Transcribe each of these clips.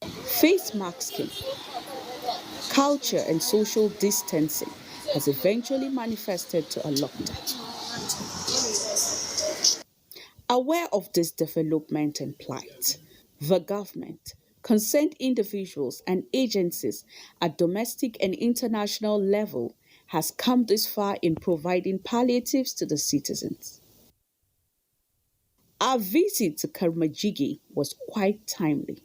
Face masking, culture, and social distancing has eventually manifested to a lockdown. Aware of this development and plight, the government, concerned individuals, and agencies at domestic and international level has come this far in providing palliatives to the citizens. Our visit to Karmajigi was quite timely.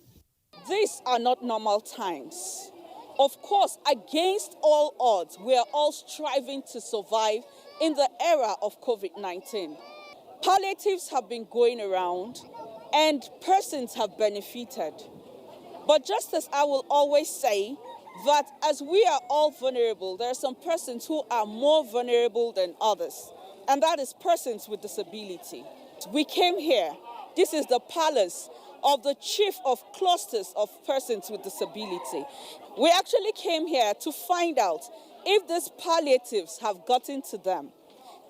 These are not normal times. Of course, against all odds, we are all striving to survive in the era of COVID 19. Palliatives have been going around and persons have benefited. But just as I will always say, that as we are all vulnerable, there are some persons who are more vulnerable than others, and that is persons with disability. We came here, this is the palace of the chief of clusters of persons with disability. We actually came here to find out if these palliatives have gotten to them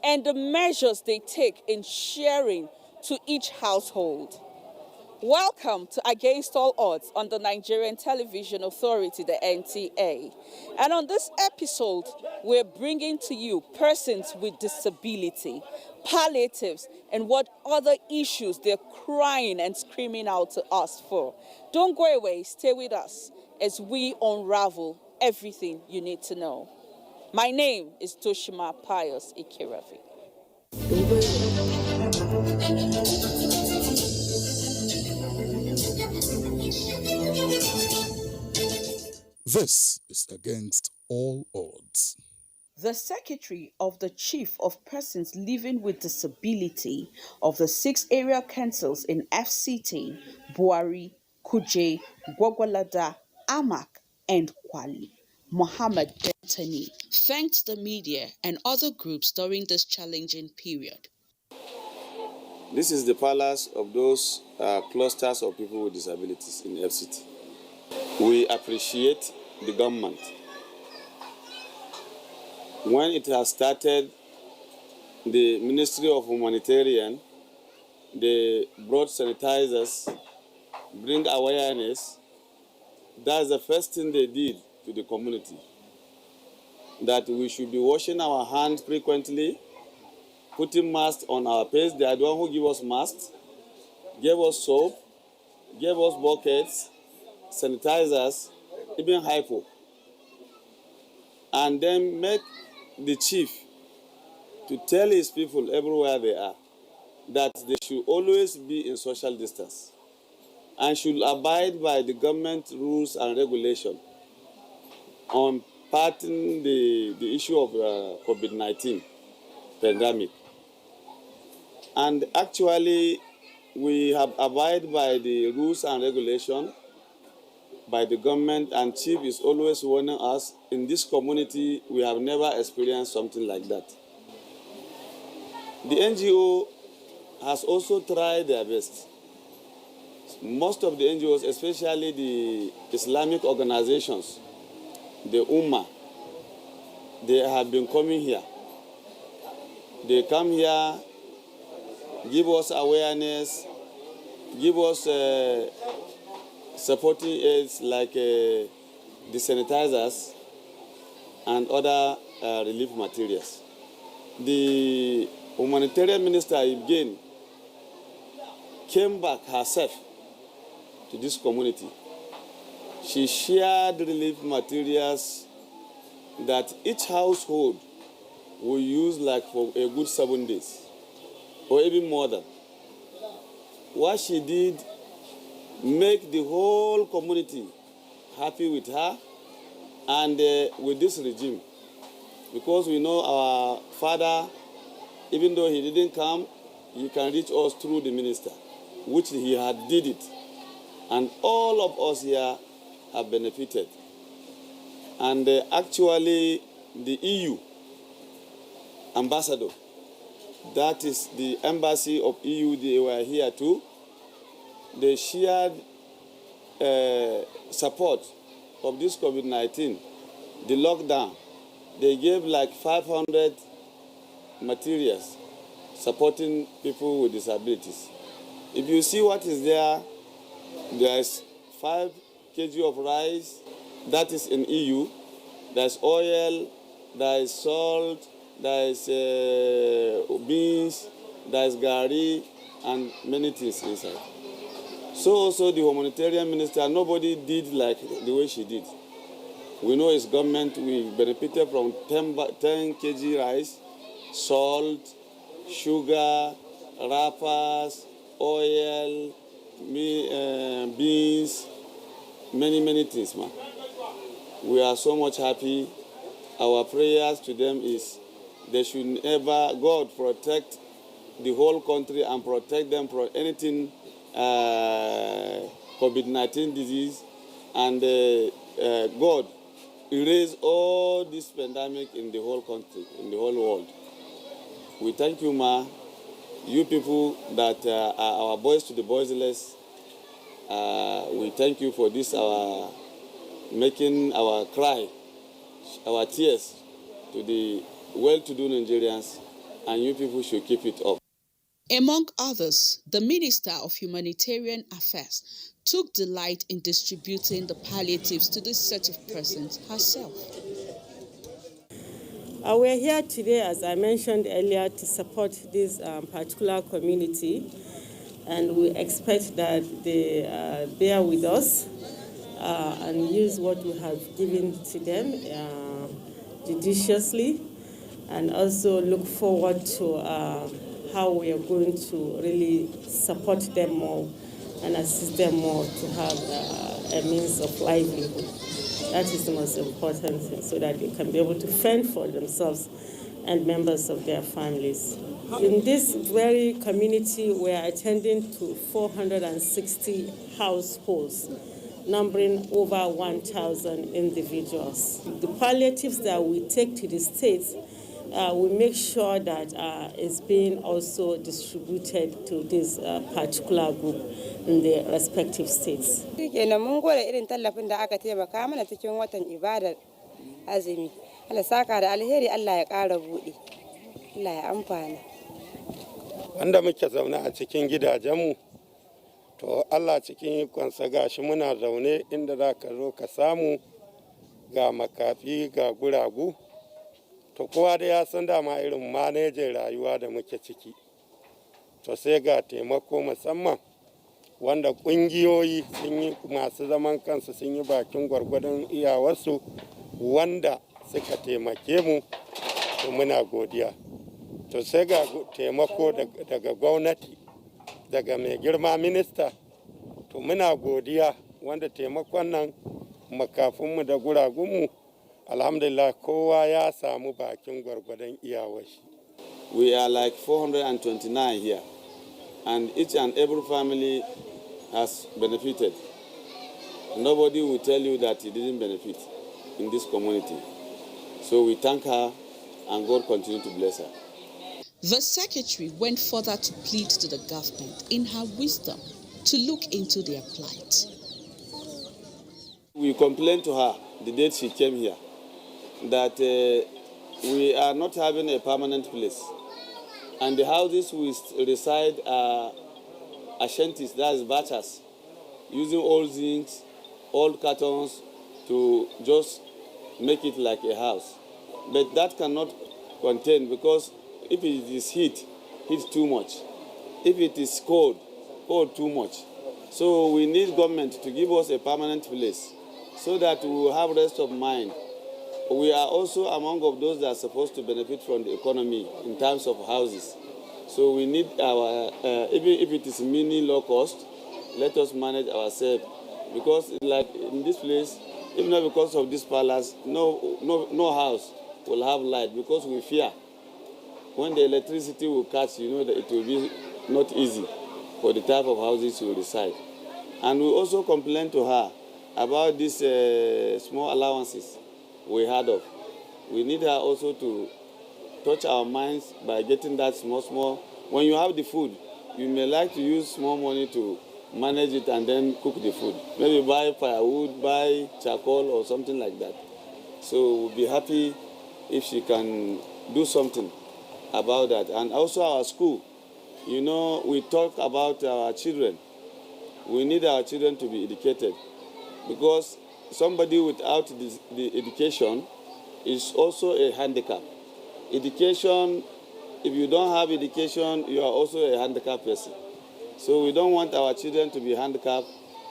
and the measures they take in sharing to each household. Welcome to Against All Odds on the Nigerian Television Authority, the NTA. And on this episode, we're bringing to you persons with disability, palliatives, and what other issues they're crying and screaming out to us for. Don't go away, stay with us as we unravel everything you need to know. My name is Toshima Pius Ikeravi. This is Against All Odds. The Secretary of the Chief of Persons Living with Disability of the six area councils in FCT, Buari, Kuje, Gwagwalada, Amak, and Kwali, Mohammed Bentani, thanked the media and other groups during this challenging period. This is the palace of those clusters of people with disabilities in FCT. We appreciate the government. When it has started, the Ministry of Humanitarian, they brought sanitizers, bring awareness. That's the first thing they did to the community. That we should be washing our hands frequently, putting masks on our face. They are the one who give us masks, gave us soap, gave us buckets, sanitizers, even hypo. And then make the chief to tell his people everywhere they are that they should always be in social distance and should abide by the government rules and regulations on parting the issue of COVID-19 pandemic. And actually, we have abided by the rules and regulations by the government, and chief is always warning us, in this community, we have never experienced something like that. The NGO has also tried their best. Most of the NGOs, especially the Islamic organizations, the Ummah, they have been coming here. They come here, give us awareness, give us supporting aids like the sanitizers and other relief materials. The humanitarian minister again came back herself to this community. She shared relief materials that each household will use like for a good 7 days or even more than. What she did make the whole community happy with her and with this regime, because we know our father, even though he didn't come, he can reach us through the minister, which he had did it, and all of us here have benefited. And actually the EU ambassador, that is the embassy of EU, they were here too. They shared support of this COVID-19, the lockdown. They gave like 500 materials supporting people with disabilities. If you see what is there, there is 5 kg of rice, that is in EU. There's oil, there is salt, there is beans, there is gari, and many things inside. So also the humanitarian minister, nobody did like the way she did. We know his government, we benefited from 10 kg rice, salt, sugar, wrappers, oil, beans, many things, man. We are so much happy. Our prayers to them is they should never, God protect the whole country and protect them from anything COVID-19 disease, and God erase all this pandemic in the whole country, in the whole world. We thank you, Ma. You people that are our voice to the voiceless, we thank you for this, our making our cry, our tears to the well-to-do Nigerians, and you people should keep it up. Among others, the Minister of Humanitarian Affairs took delight in distributing the palliatives to this set of persons herself. We are here today, as I mentioned earlier, to support this particular community, and we expect that they bear with us and use what we have given to them judiciously, and also look forward to how we are going to really support them more and assist them more to have a means of livelihood. That is the most important thing, so that they can be able to fend for themselves and members of their families. In this very community, we are attending to 460 households, numbering over 1,000 individuals. The palliatives that we take to the states, we make sure that it's being also distributed to this particular group in the respective states. Kenan mun gode irin tallafin da aka taimaka mana cikin watan ibadar azumi. Allah saka da alheri, Allah ya ƙara buɗe. Allah ya amfana. Wanda muke zaune a cikin gidajenmu, to Allah cikin ikonsa gashi muna zaune inda za ka zo ka samu ga makafi ga guragu. To kowa da ya san dama irin manejin rayuwa da muke ciki. To sai ga taimako musamman wanda ƙungiyoyi sun yi, masu zaman kansu sun yi bakin gwargwadon iyawarsu, wanda suka taimake mu, to muna godiya. To sai ga taimako daga gwamnati, daga mai girma minista, to muna godiya, wanda taimakon nan makafinmu da guragunmu, alhamdulillah kowa ya samu bakin gwargwadon iyawashi. We are like 429 here, and each and every family has benefited. Nobody will tell you that he didn't benefit in this community. So we thank her, and God continue to bless her. The secretary went further to plead to the government in her wisdom to look into their plight. We complained to her the day she came here that we are not having a permanent place, and the houses we reside are shanties, that is bachas, using old zincs, old cartons to just make it like a house. But that cannot contain, because if it is heat too much. If it is cold too much. So we need government to give us a permanent place so that we will have rest of mind. We are also among of those that are supposed to benefit from the economy in terms of houses. So we need our, even if it is mini low cost, let us manage ourselves. Because like in this place, if not because of this palace, no house will have light, because we fear when the electricity will catch, you know that it will be not easy for the type of houses you reside. And we also complained to her about these small allowances we heard of. We need her also to touch our minds by getting that small. When you have the food, you may like to use small money to manage it and then cook the food. Maybe buy firewood, buy charcoal or something like that. So we'll be happy if she can do something about that. And also our school. You know, we talk about our children. We need our children to be educated. because somebody without the education is also a handicap. Education, if you don't have education, you are also a handicapped person. So we don't want our children to be handicapped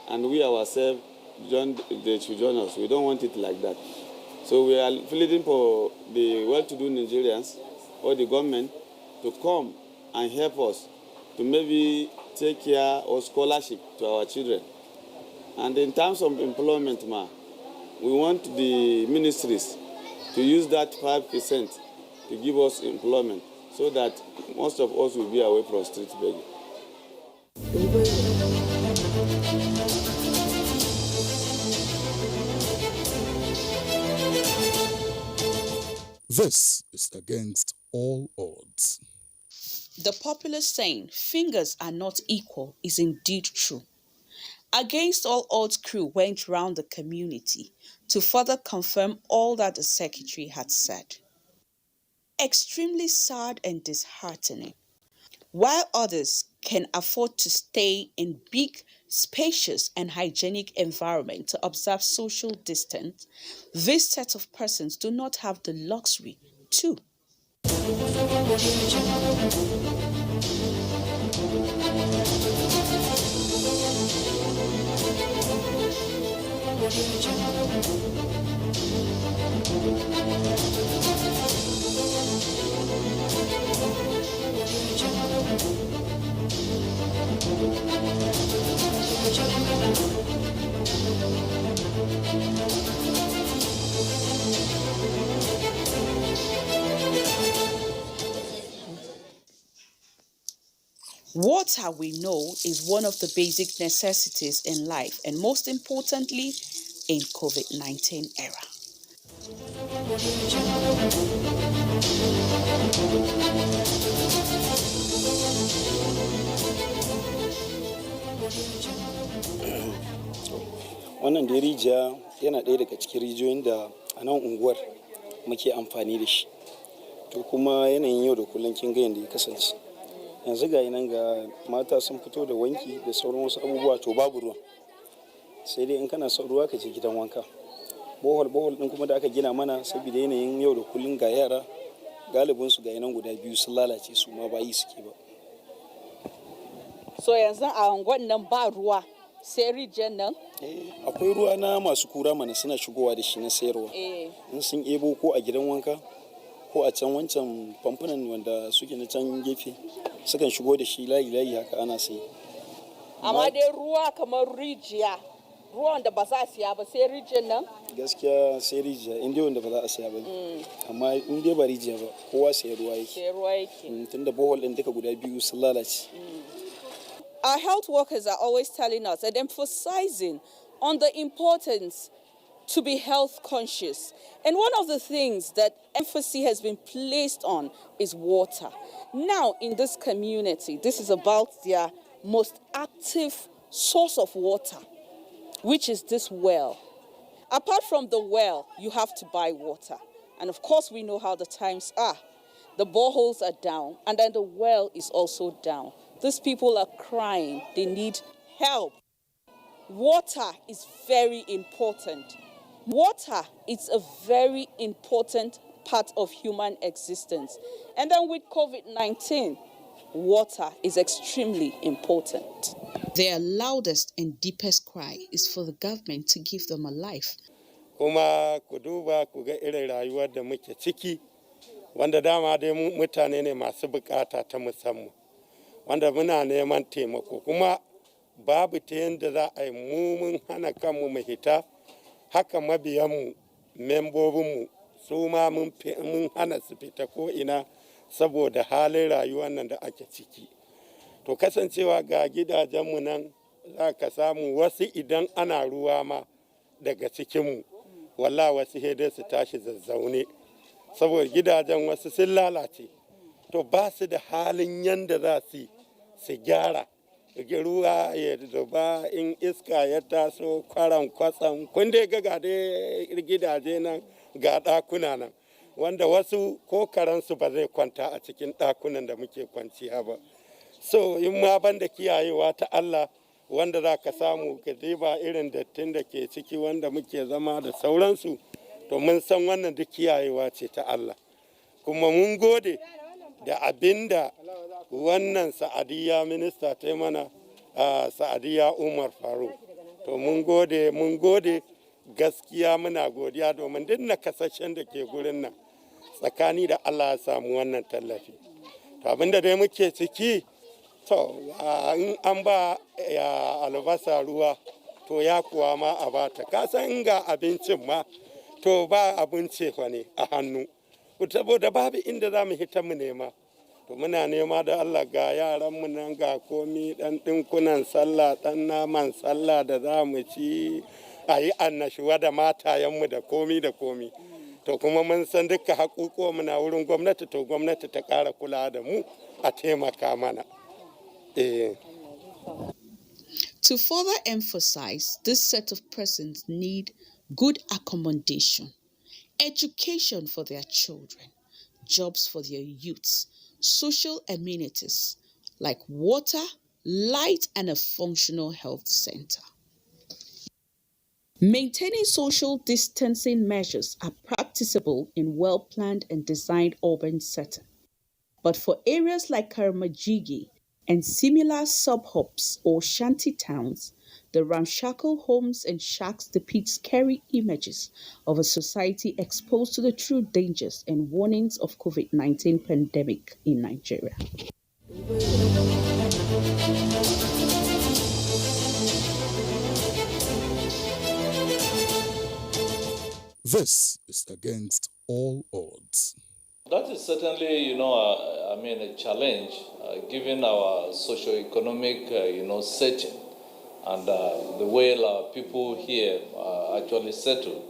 and we ourselves they should join us. We don't want it like that. So we are pleading for the well-to-do Nigerians or the government to come and help us to maybe take care of scholarship to our children. And in terms of employment, we want the ministries to use that 5% to give us employment so that most of us will be away from street begging. This is Against All Odds. The popular saying, fingers are not equal, is indeed true. Against All Odds crew went round the community to further confirm all that the secretary had said. Extremely sad and disheartening. While others can afford to stay in big, spacious and hygienic environment to observe social distance, this set of persons do not have the luxury to. Water, we know, is one of the basic necessities in life, and most importantly, in COVID-19 era. Wannan da rijiya yana ɗaya daga cikin rijiyoyin da a nan unguwar muke amfani da shi. To kuma yanayin yau da kullum kin ga yanda ya kasance. Yanzu ga nan ga mata sun fito da wanki da sauran wasu abubuwa to babu ruwa. Sai dai in kana son ruwa ka je gidan wanka. Bohol din kuma da aka gina mana saboda yanayin yau da kullum ga yara galibin su ga nan guda biyu sun lalace su ma ba yi suke ba. So yanzu a unguwar nan ba ruwa sai rijiyar nan? Akwai ruwa na masu kura mana suna shigowa da shi na sayarwa. In sun ebo ko a gidan wanka ko a can wancan famfunan wanda suke na can gefe sukan shigo da shi layi haka ana sai. Amma dai ruwa kamar rijiya, ruwan da ba za a siya ba sai rijiyar nan? Gaskiya sai rijiya, in dai wanda ba za a siya ba. Amma in dai ba rijiya ba kowa sai ruwa yake. Sai ruwa yake. Tunda bohol din duka guda biyu sun lalace. Our health workers are always telling us and emphasizing on the importance to be health conscious. And one of the things that emphasis has been placed on is water. Now, in this community, this is about their most active source of water, which is this well. Apart from the well, you have to buy water. And of course, we know how the times are. The boreholes are down, and then the well is also down. These people are crying. They need help. Water is very important. Water is a very important part of human existence. And then with COVID-19, water is extremely important. Their loudest and deepest cry is for the government to give them a life. Kuma ku duba ku ga irin rayuwar da muke ciki, wanda dama dai mutane ne masu bukata ta musamman, wanda muna neman taimako, kuma babu ta yadda za a yi mun hana kanmu mu hita, haka mabiyanmu, membobinmu su ma mun hana su fita ko ina saboda halin rayuwar nan da ake ciki. To kasancewa ga gidajenmu nan za ka samu wasu idan ana ruwa ma daga cikinmu, wallah wasu dai su tashi zazzaune saboda gidajen wasu sun lalace. To ba su da halin yanda za su gyara. Ruwa ya zuba in iska ya taso kwaran kwatsam, kun dai ga dai gidaje nan ga ɗakuna nan, wanda wasu ko karansu ba zai kwanta a cikin ɗakunan da muke kwanciya ba. So in ma ban da kiyayewa ta Allah, wanda za ka samu ka ba irin dattin da ke ciki wanda muke zama da sauransu, to mun san wannan duk kiyayewa ce ta Allah. Kuma mun gode da abin da wannan Sa'adiyya minista ta yi mana, Sa'adiyya Umar Faruk. To mun gode gaskiya muna godiya domin duk nakasashen da ke gurin nan tsakani da Allah ya samu wannan tallafi. To abin da dai muke ciki, to in an ba albasa ruwa to ya kuwa ma a bata. Ka san ga abincin ma to ba abinci ne a hannu. Saboda babu inda za mu hita mu nema. To muna nema da Allah ga yaranmu nan ga komi ɗan ɗinkunan sallah, ɗan naman sallah da za mu ci a yi annashuwa da matayenmu da komi da komi. To kuma mun san duka haƙuƙuwa muna wurin gwamnati, to gwamnati ta ƙara kula da mu a taimaka mana. To further emphasize, this set of persons need good accommodation, education for their children, jobs for their youths, social amenities like water, light, and a functional health center. Maintaining social distancing measures are practicable in well-planned and designed urban settings. But for areas like Karamajigi and similar sub-hubs or shanty towns, the ramshackle homes and shacks depict scary images of a society exposed to the true dangers and warnings of COVID-19 pandemic in Nigeria. This is Against All Odds. That is certainly, a challenge given our socio-economic, setting and the way our people here actually settle.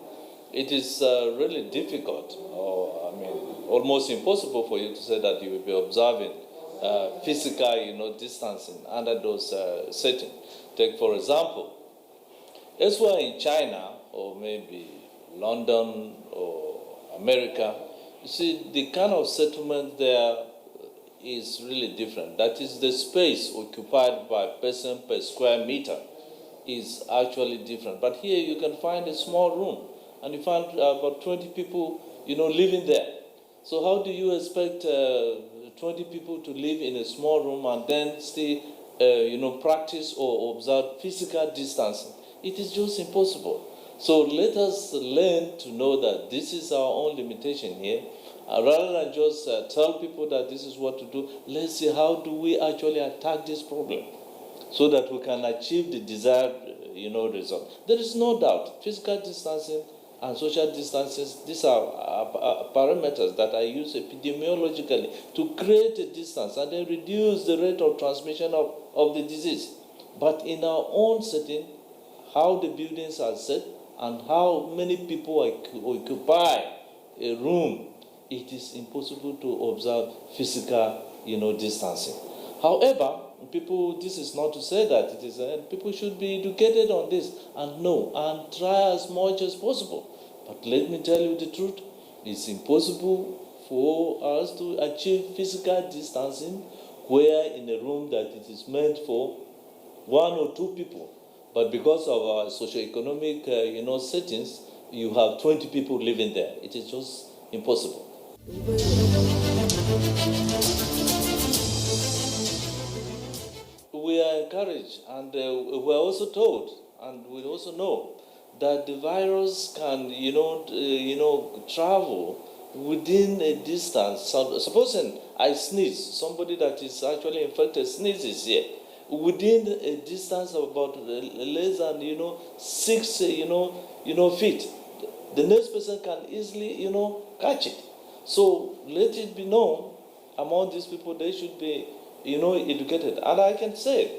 It is really difficult, almost impossible for you to say that you will be observing physical, distancing under those settings. Take, for example, elsewhere in China or maybe London or America, you see, the kind of settlement there is really different. That is, the space occupied by person per square meter is actually different. But here you can find a small room and you find about 20 people, living there. So how do you expect 20 people to live in a small room and then still, practice or observe physical distancing? It is just impossible. So let us learn to know that this is our own limitation here. Rather than just tell people that this is what to do, let's see how do we actually attack this problem so that we can achieve the desired, result. There is no doubt physical distancing and social distancing, these are parameters that are used epidemiologically to create a distance and then reduce the rate of transmission of the disease. But in our own setting, how the buildings are set, and how many people occupy a room, it is impossible to observe physical, distancing. However, this is not to say that it is, people should be educated on this and know and try as much as possible. But let me tell you the truth, it's impossible for us to achieve physical distancing where in a room that it is meant for 1 or 2 people. But because of our socio-economic, settings, you have 20 people living there. It is just impossible. We are encouraged, and we are also told, and we also know that the virus can, travel within a distance. So, supposing I sneeze, somebody that is actually infected sneezes here, within a distance of about less than 6 feet, the next person can easily catch it. So let it be known among these people they should be educated. And I can say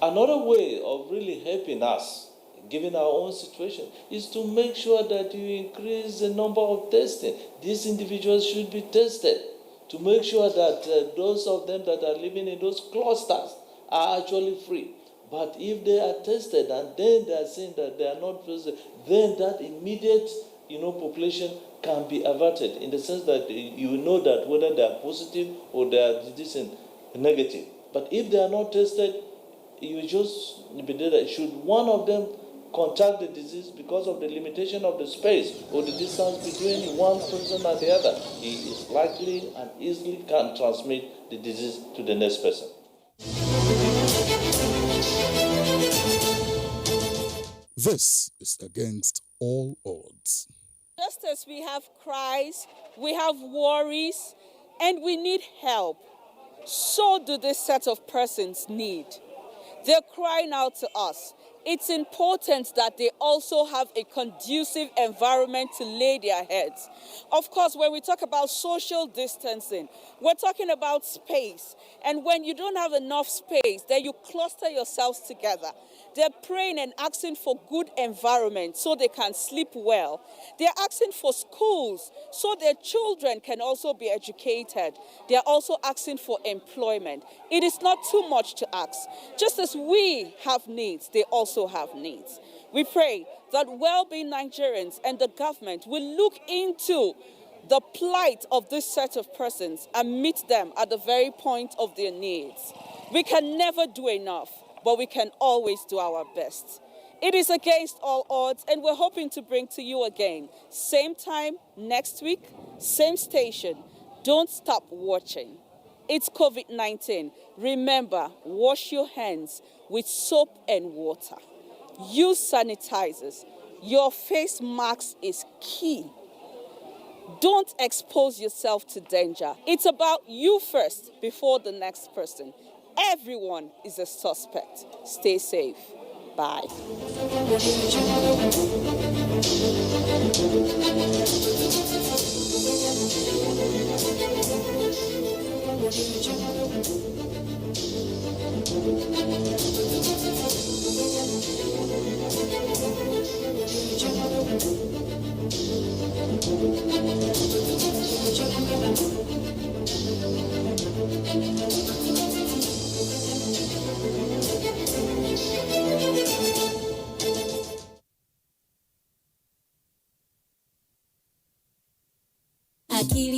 another way of really helping us given our own situation is to make sure that you increase the number of testing. These individuals should be tested to make sure that those of them that are living in those clusters are actually free. But if they are tested and then they are saying that they are not tested, then that immediate population can be averted in the sense that you know that whether they are positive or they are negative. But if they are not tested, you just be there. Should one of them contract the disease because of the limitation of the space or the distance between one person and the other, he is likely and easily can transmit the disease to the next person. This is Against All Odds. Just as we have cries, we have worries, and we need help, so do this set of persons need. They're crying out to us. It's important that they also have a conducive environment to lay their heads. Of course, when we talk about social distancing, we're talking about space. And when you don't have enough space, then you cluster yourselves together. They're praying and asking for good environment so they can sleep well. They're asking for schools so their children can also be educated. They're also asking for employment. It is not too much to ask. Just as we have needs, they also have needs. We pray that well-being Nigerians and the government will look into the plight of this set of persons and meet them at the very point of their needs. We can never do enough, but we can always do our best. It is Against All Odds, and we're hoping to bring to you again, same time next week, same station. Don't stop watching. It's COVID-19. Remember, wash your hands with soap and water. Use sanitizers. Your face mask is key. Don't expose yourself to danger. It's about you first before the next person. Everyone is a suspect. Stay safe. Bye. Akili